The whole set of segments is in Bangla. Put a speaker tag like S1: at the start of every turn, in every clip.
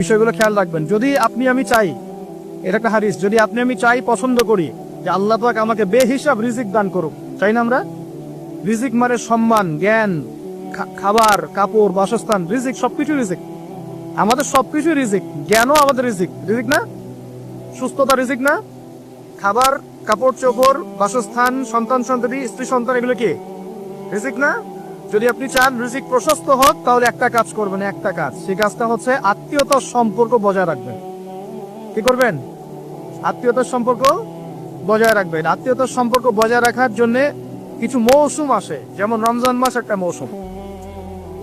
S1: বিষয়গুলো খেয়াল রাখবেন। যদি আপনি আমি চাই, এটা একটা হাদিস, যদি আপনি আমি চাই, পছন্দ করি যে আল্লাহ পাক আমাকে বেহিসাব রিজিক দান করুক, চাই না আমরা? রিজিক মানে সম্মান, জ্ঞান, খাবার, কাপড়, বাসস্থান, রিজিক, সবকিছু রিজিক। আমাদের সবকিছু রিজিক। জ্ঞানও আমাদের রিজিক, রিজিক না? সুস্থতা রিজিক না? খাবার, কাপড় চোপড়, বাসস্থান, সন্তান সন্ততি, স্ত্রী সন্তান, এগুলো কি রিজিক না? যদি আপনি চান রিজিক প্রশস্ত হোক, তাহলে একটা কাজ করবেন, একটা কাজ। সেই কাজটা হচ্ছে আত্মীয়তার সম্পর্ক বজায় রাখবেন। কি করবেন? আত্মীয়তার সম্পর্ক বজায় রাখবেন। আত্মীয়তার সম্পর্ক বজায় রাখার জন্য কিছু মৌসুম আসে, যেমন রমজান মাস একটা মৌসুম।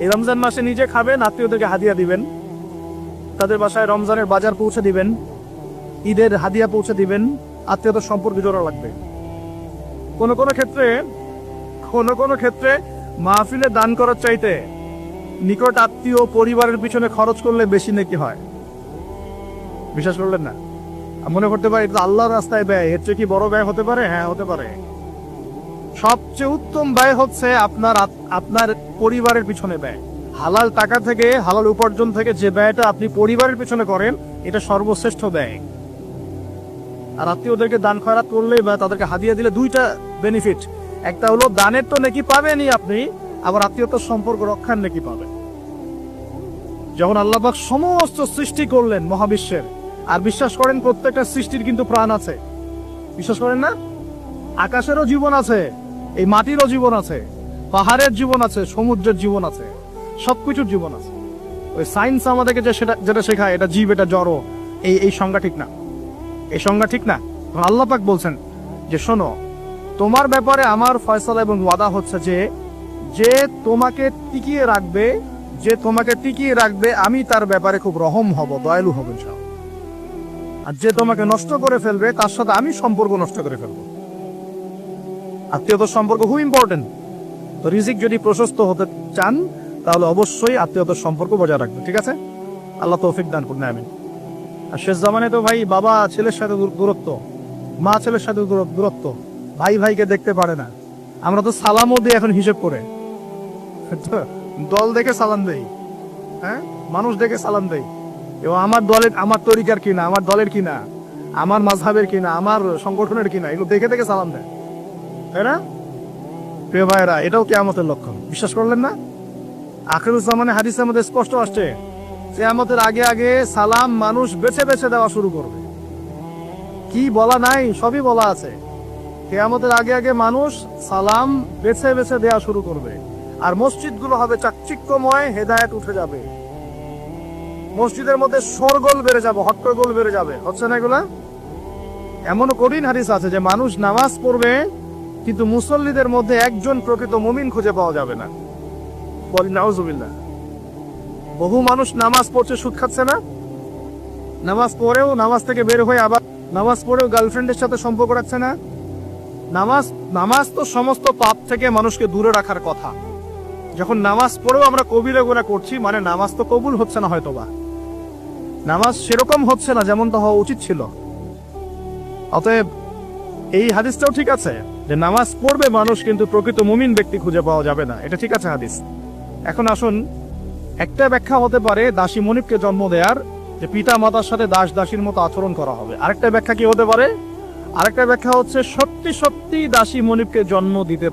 S1: এই রমজান মাসে নিজে খাবেন, আত্মীয়দেরকে হাদিয়া দিবেন, তাদের বাসায় রমজানের বাজার পৌঁছে দিবেন, ঈদের হাদিয়া পৌঁছে দিবেন। আত্মীয়তার সম্পর্ক জোড়া লাগবে। কোন কোন ক্ষেত্রে মাহফিলে দান করার চাইতে নিকট আত্মীয় পরিবারের পিছনে খরচ করলে বেশি নেকি হয়। বিশ্বাস করলেন না? মনে করতে পারে এটা আল্লাহর রাস্তায় ব্যয়, এর চেয়ে কি বড় ব্যয় হতে পারে? হ্যাঁ, হতে পারে। সবচেয়ে উত্তম ব্যয় হচ্ছে আপনার পরিবারের পিছনে ব্যয়। হালাল টাকা থেকে, হালাল উপার্জন থেকে যে ব্যয়টা আপনি পরিবারের পিছনে করেন, এটা সর্বশ্রেষ্ঠ ব্যয়। আর আত্মীয়দেরকে দান খয়রাত করলে বা তাদেরকে হাদিয়া দিলে দুইটা বেনিফিট। একটা হলো দানের তো নেকি পাবেনই আপনি, আবার আত্মীয়তার সম্পর্ক রক্ষার নেকি পাবেন। যখন আল্লাহ পাক সমস্ত সৃষ্টি করলেন মহাবিশ্বের, আর বিশ্বাস করেন প্রত্যেকটা সৃষ্টির কিন্তু প্রাণ আছে, বিশ্বাস করেন না? আকাশেরও জীবন আছে, এই মাটিরও জীবন আছে, পাহাড়ের জীবন আছে, সমুদ্রের জীবন আছে, সবকিছুর জীবন আছে। ওই সায়েন্স আমাদেরকে যেটা শেখায়, এটা জীব, এটা জড়, এই সংজ্ঞা ঠিক না, এই সংজ্ঞা ঠিক না। আল্লাহ পাক বলছেন যে শোনো, তোমার ব্যাপারে আমার ফয়সালা এবং ওয়াদা হচ্ছে যে তোমাকে টিকিয়ে রাখবে, আমি তার ব্যাপারে খুব রহম হব, দয়ালু হব ইনশাআল্লাহ। আর যে তোমাকে নষ্ট করে ফেলবে, তার সাথে আমি সম্পর্ক নষ্ট করে ফেলবো। আত্মীয়তার সম্পর্ক খুব ইম্পর্টেন্ট। তো রিজিক যদি প্রশস্ত হতে চান, তাহলে অবশ্যই আত্মীয়তার সম্পর্ক বজায় রাখবে। ঠিক আছে? আল্লাহ তৌফিক দান করুন, আমিন। আর শেষ জামানে তো ভাই বাবা ছেলের সাথে দূরত্ব, মা ছেলের সাথে দূরত্ব, ভাই ভাইকে দেখতে পারে না। আমরা তো সালামও দিই এখন হিসেব করে, দল দেখে সালাম দেই, হ্যাঁ, মানুষ দেখে সালাম দেই। এবং আমার তরিকার কিনা, আমার দলের কিনা, আমার মাযহাবের কিনা, আমার সংগঠনের কিনা, এগুলো দেখে দেখে সালাম দেয়, তাই না? প্রিয় ভাইরা, এটাও কিয়ামতের লক্ষণ। বিশ্বাস করলেন না? আখিরুজ জামানে হাদিসের মধ্যে স্পষ্ট আসছে, কিয়ামতের আগে আগে সালাম মানুষ বেছে বেছে দেওয়া শুরু করবে। কি বলা নাই, সবই বলা আছে। কিয়ামতের আগে আগে মানুষ সালাম বেছে বেছে দেওয়া শুরু করবে। আর মসজিদগুলো হবে চাকচিক্যময়, হেদায়েত উঠে যাবে। মসজিদের মধ্যে শোরগোল বেড়ে যাবে, হট্টগোল বেড়ে যাবে। হচ্ছে না এগুলা? এমনও কঠিন হাদিস আছে যে মানুষ নামাজ পড়বে, কিন্তু মুসল্লিদের মধ্যে একজন প্রকৃত মুমিন খুঁজে পাওয়া যাবে না। বলি নাউজুবিল্লাহ। বহু মানুষ নামাজ পড়ছে, সুদ খাচ্ছে না? নামাজ থেকে বের হয়ে আবার নামাজ পড়েও গার্লফ্রেন্ডের সাথে সম্পর্ক রাখছে না? নামাজ তো সমস্ত পাপ থেকে মানুষকে দূরে রাখার কথা। যখন নামাজ পড়েও আমরা কবিরা গুনাহ করছি, মানে নামাজ তো কবুল হচ্ছে না, হয়তোবা নামাজ সেরকম হচ্ছে না যেমনটা হওয়া উচিত ছিল। অতএব এই হাদিসটাও ঠিক আছে যে নামাজ পড়বে মানুষ, কিন্তু প্রকৃত মুমিন ব্যক্তি খুঁজে পাওয়া যাবে না। এটা ঠিক আছে হাদিস। এখন আসুন, একটা ব্যাখ্যা হতে পারে দাসী মনিবকে জন্ম দেওয়ার, যে পিতা মাতার সাথে দাস দাসীর মতো আচরণ করা হবে। আরেকটা ব্যাখ্যা কি হতে পারে? আরেকটা ব্যাখ্যা হচ্ছে সত্যি সত্যি দাসী মনিবকে জন্ম দিতে